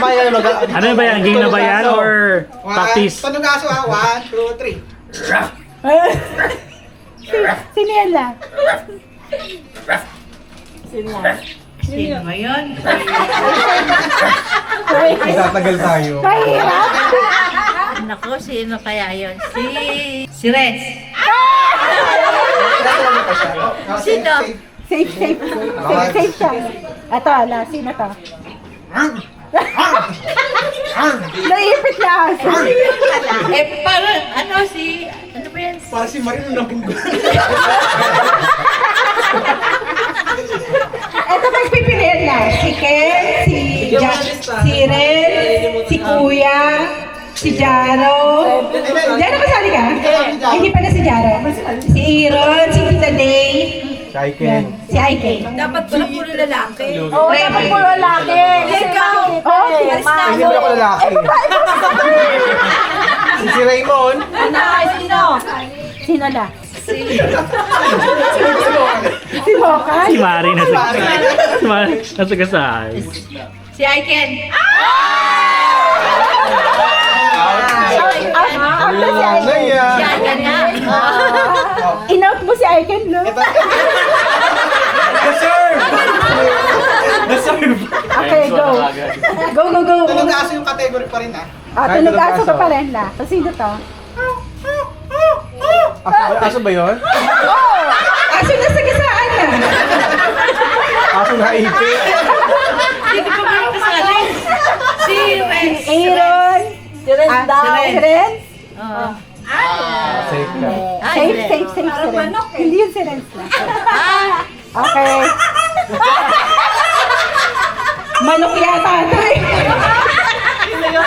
Mamaya ka na Ano ba yan? Game na ba yan or practice? Tunog aso ha. 1, 2, 3. Sino yan lang? Sino ba yun? Tatagal tayo. Mahirap. Naku, sino kaya yun? Si Res. Sino? Safe siya. Ito, ala, sino to? Naipit na aso. Parang ano ba yan? Para si Marino na punggo. Ito magpipilian na. Si Ken, si Ren, si Kuya, si Jaro. Jaro, masali ka? Hindi pala si Jaro. Si Iron, si Tita Day. Si Aiken. Si Aiken. Dapat pala puro lalaki. Oo, dapat puro lalaki. Ikaw! Oo, Hindi ba ako lalaki? Si Raymond. Sino? Sino la? Si Mokan? Si Mari nasagasay. Si Aiken. Out na si Aiken. Si Aiken nga. In-out mo si Aiken, no? Okay, go. Go. Tunog aso yung category pa rin ha. Tunog aso ka pa rin la. So, sino to? Aso ba yun? Oh! Aso na sagasaan na. Aso na ipit. Hindi ko ba kasali? Si Res. Aaron. Si Ren. Oo. Safe ka. Safe si Ren. Hindi yun si Ren lang. Okay. Manok yata ito eh.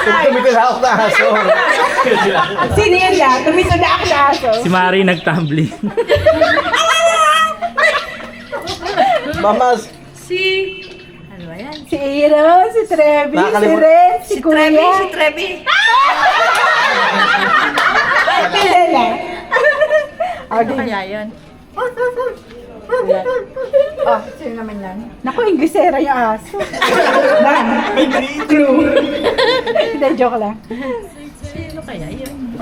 Tumitil ako na aso. Sino yun lang? Tumito na ako na aso. Si Mari nagtumbling. Mamas. Ano ba yan? Si Aaron, si Trevi, si Nakakalimut- Ren, si Trevi, Kuya. si Trevi. Pila na. Ano kaya yun? Oh, sino naman yan? Naku, Inglesera yung aso. Man, clue. Hindi, joke lang. Sino kaya yun?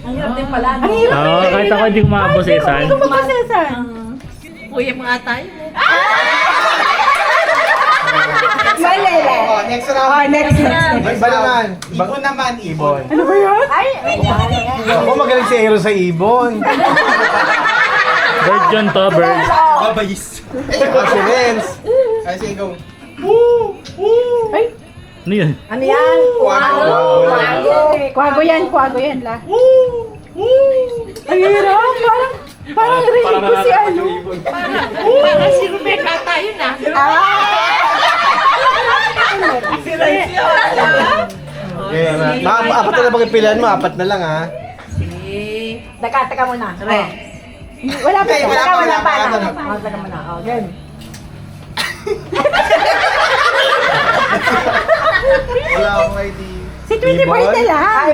Ang hirap pala. Ang hirap. Oo, kahit ako hindi ko makabosesan. Hindi ko mapasesan. Kuya mga tayo. Malala. Oh, next round. Next. Iba naman. Ibon naman, ibon. Ano ba yun? Ay, Ako magaling si Aaron sa ibon. Bird yun to, bird. Babayis. Si Renz. Ay, sige, go. ay. Ano yun? Ano yan? Kwago yan la. Ang hirap. Parang rin ko si ano. Para si Rebecca tayo na. Okay, apat na lang pagpipilian mo. Apat na lang ha. Teka muna. Ren. Wala pa. Okay, wala pa. Teka muna. Ganun. Wala akong idea. Si 20 boy na lang.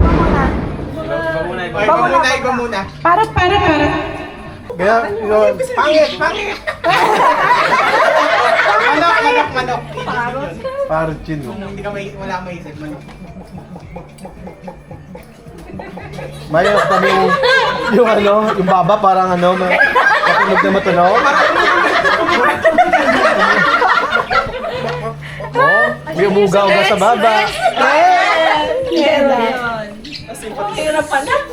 Iba muna. Para. Kaya, yun. Pangit. Manok. Parang chin. Hindi ka wala maisip, manok. Mayroon kami yung ano, yung baba parang ano, matunog na matunog. Oh, may umuga-uga sa baba.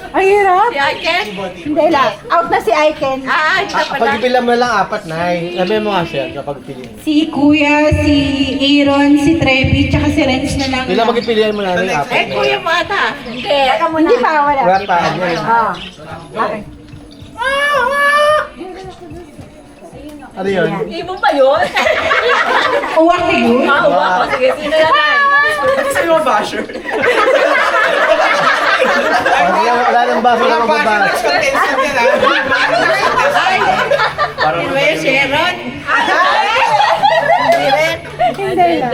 Ang hirap. Si Aiken. Hindi lang. Out na si Aiken. Ito pala. Pagpipilian mo lang apat na sabi mo nga siya kapag piliin. Si Kuya, si Aaron, si Trevi, tsaka si Renz na lang. Ilang magpipilian mo namin apat. Kuya Mata. Hindi. Hindi pa, wala. Wala pa. Okay. Ano yun? Ibon pa yun? Uwak ni Gu. Sige, sino yan ay? Sa'yo mo basher. Wala nang baso na magbabas. Contestant yan ha. Sino ba yung Sharon? Hindi lang.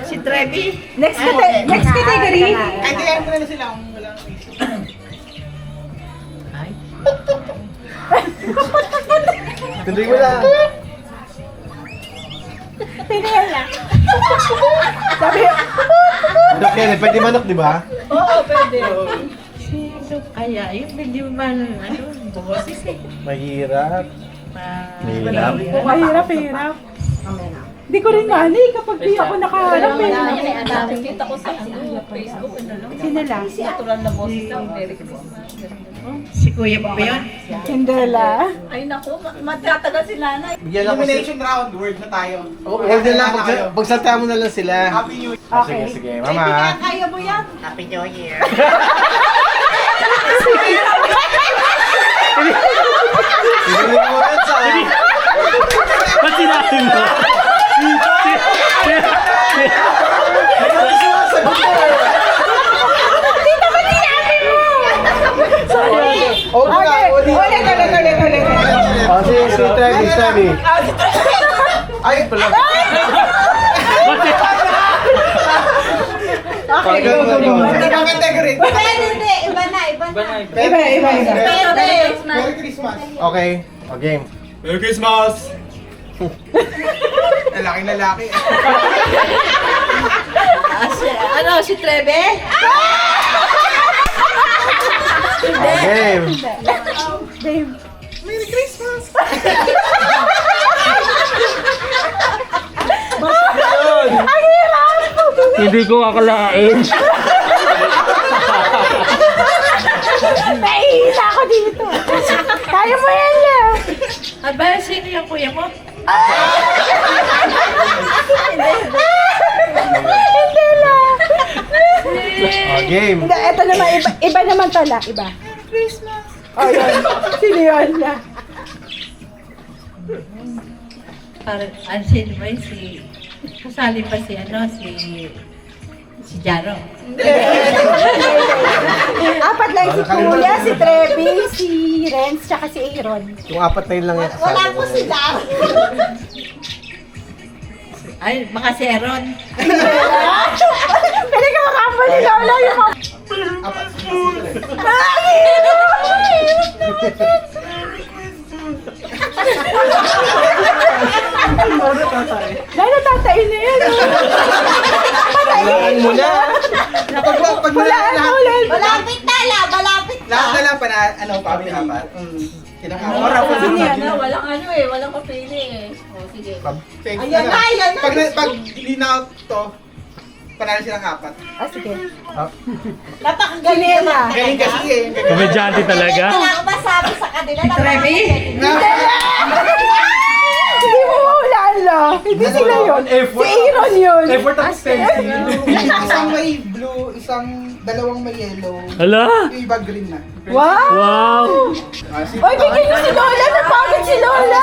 Si Trevi. Next category. Ay, di alam ko na sila kung wala akong isip. Tuloy mo lang. Pinela. Sabi, Manok yan eh. Pwede manok, di ba? oo, pwede. Sino kaya? Yung hindi man, ano, boses eh. Mahirap. Mahirap. Mahirap, hirap. Hindi ko rin mali kapag di ako nakaharap eh. Nakikita ko sa Facebook, Sino lang? natural na boses lang, Merry Christmas. Si Kuya pa ba yun? Cinderella. Ay naku, magtatagal si Nanay. Bigyan ako kasi. Elimination round, word na tayo. Huwag na lang. Pagsalta mo na lang sila. Happy New Year. Sige, sige. Mama. Kaya mo yan. Happy New Year. Ibigay mo yan sa... Ba't sinabi mo? Oh, Okay, ulit. Oh, si Trevi. Ay, pala. Okay, go. Nagkakategory. Hindi, iba na. Iba. Merry Christmas. Okay. O, game. Merry Christmas! Lalaki. Si Trebe? O, game. Dave. Merry Christmas! Hindi ko akalain. Naiisa ako dito. Kaya mo yan lang. Aba, sino yung kuya mo? Hindi lang. O, game. Hindi, eto naman, iba naman pala. Iba. Christmas. Oh, yun. Sino yun na? Parang, sino ba yun? Kasali pa si Jaro. Apat lang si Kuya, si Trevi, si Renz, tsaka si Aaron. Yung apat na yun lang yan. Wala po sila. Ay, baka si Aaron. Pwede ka makapali Lola yung mga... Lalo tatay na yan. Hulaan mo na. Pag Hulaan mo, Lalo. Malapit na. lahat na lang family apat. Kinakaora po Sino yan? Walang walang kapili eh. O, sige. Ayan na. Pag hindi na to, panalo silang apat. Ah, sige. Napakagaling na. Galing kasi eh. Komedyante talaga. Wala ko masabi sa kanila. Si Trevi? Hindi mo mahulaan lang. Hindi sila yun. Si Aaron yun. Effort of pencil. Isang may blue, dalawang may yellow. Hala! Yung iba green na. Wow! Wow! Oy, bigyan niyo si Lola. Napagod si Lola.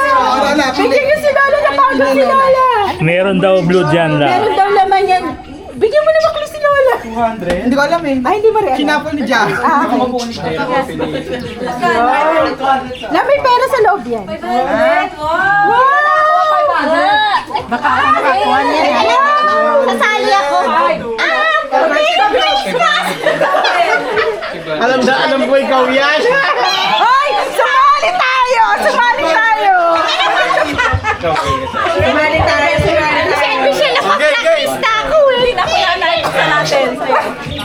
Bigyan niyo si Lola. Napagod si Lola. Meron daw blue dyan Meron lang. daw laman yan. Bigyan mo naman clue si Lola. 200? Hindi ko alam eh. Ay, hindi mo rin. Kinapol ni Jack. Ah, Na may pera sa loob yan. Wow! Baka ako nakakuha niya. Sasali ako. Alam ko ikaw yan. Hoy! Sumali tayo! Sumali tayo! Sumali tayo! Siyempre siya Okay, game. ako eh. Hindi na ko na natin sa'yo.